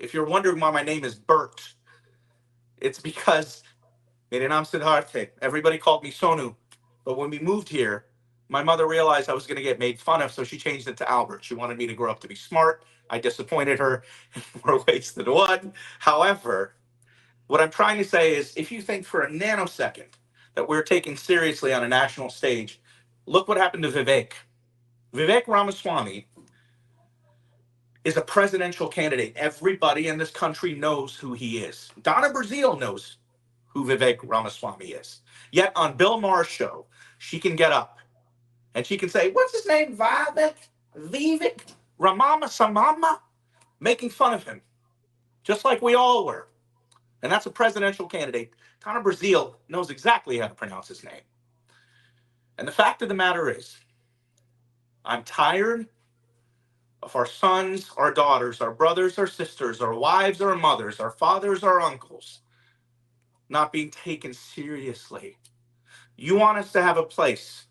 If you're wondering why my name is Burt, it's because मेरे नाम सिद्धार्थ है. Everybody called me Sonu. But when we moved here, my mother realized I was going to get made fun of, so she changed it to Albert. She wanted me to grow up to be smart. I disappointed her. More ways than one. However, what I'm trying to say is if you think for a nanosecond that we're taken seriously on a national stage, look what happened to Vivek. Vivek Ramaswamy is a presidential candidate. Everybody in this country knows who he is. Donna Brazile knows who Vivek Ramaswamy is. Yet on Bill Maher's show, she can get up and she can say, what's his name? Vivek Ramama Samama? Making fun of him, just like we all were. And that's a presidential candidate. Donna Brazile knows exactly how to pronounce his name. And the fact of the matter is, I'm tired of our sons, our daughters, our brothers, our sisters, our wives, our mothers, our fathers, our uncles not being taken seriously. You want us to have a place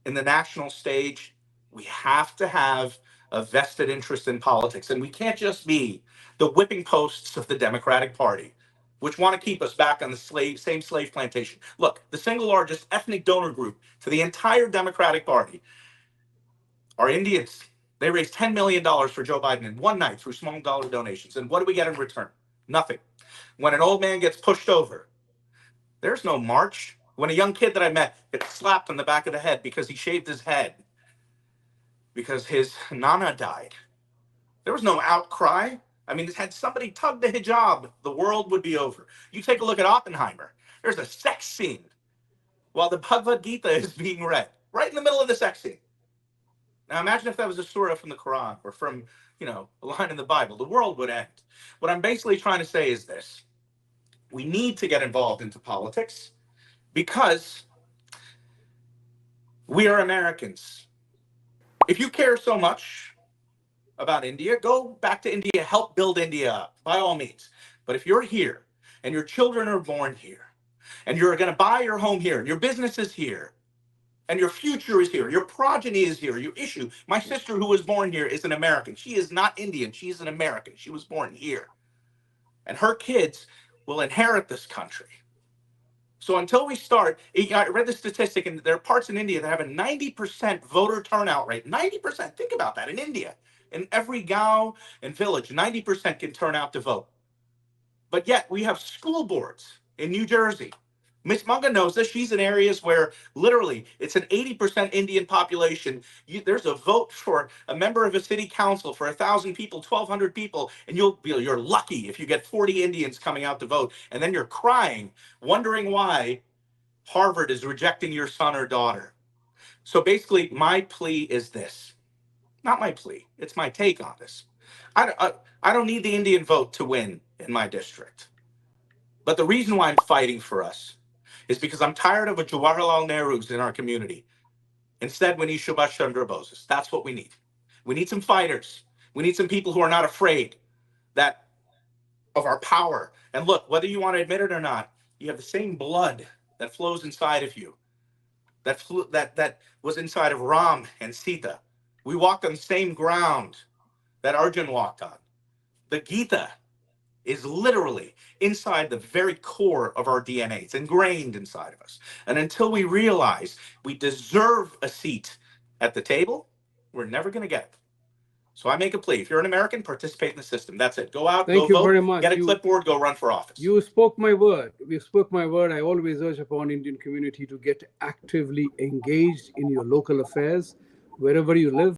in the national stage, we have to have a vested interest in politics. And we can't just be the whipping posts of the Democratic Party, which want to keep us back on the same slave plantation. Look, the single largest ethnic donor group to the entire Democratic Party are Indians. They raised $10 million for Joe Biden in one night through small dollar donations. And what do we get in return? Nothing. When an old man gets pushed over, there's no march. When a young kid that I met gets slapped on the back of the head because he shaved his head because his nana died, there was no outcry. I mean, had somebody tugged the hijab, the world would be over. You take a look at Oppenheimer. There's a sex scene while the Bhagavad Gita is being read, right in the middle of the sex scene. Now imagine if that was a surah from the Quran or from, a line in the Bible. The world would end. What I'm basically trying to say is this. We need to get involved into politics because we are Americans. If you care so much about India, go back to India, help build India up, by all means. But if you're here and your children are born here and you're going to buy your home here and your business is here and your future is here, your progeny is here, your issue. My sister who was born here is an American. She is not Indian. She is an American. She was born here. And her kids will inherit this country. So until we start, I read the statistic, and there are parts in India that have a 90% voter turnout rate. 90%, think about that, in India. In every gaon and village, 90% can turn out to vote. But yet we have school boards in New Jersey. Miss Munga knows this. She's in areas where literally it's an 80% Indian population. There's a vote for a member of a city council for 1,000 people, 1,200 people, and you're lucky if you get 40 Indians coming out to vote. And then you're crying, wondering why Harvard is rejecting your son or daughter. So basically, my plea is this. Not my plea. It's my take on this. I don't need the Indian vote to win in my district. But the reason why I'm fighting for us is because I'm tired of a Jawaharlal Nehru's in our community. Instead, we need Subhash Chandra Bose's. That's what we need. We need some fighters. We need some people who are not afraid of our power. And look, whether you want to admit it or not, you have the same blood that flows inside of you, that was inside of Ram and Sita. We walked on the same ground that Arjun walked on. The Gita is literally inside the very core of our DNA. It's ingrained inside of us. And until we realize we deserve a seat at the table, we're never going to get it. So I make a plea. If you're an American, participate in the system. That's it. Go out, Thank go you vote, very much. get a clipboard, go run for office. You spoke my word. You spoke my word. I always urge upon Indian community to get actively engaged in your local affairs, wherever you live.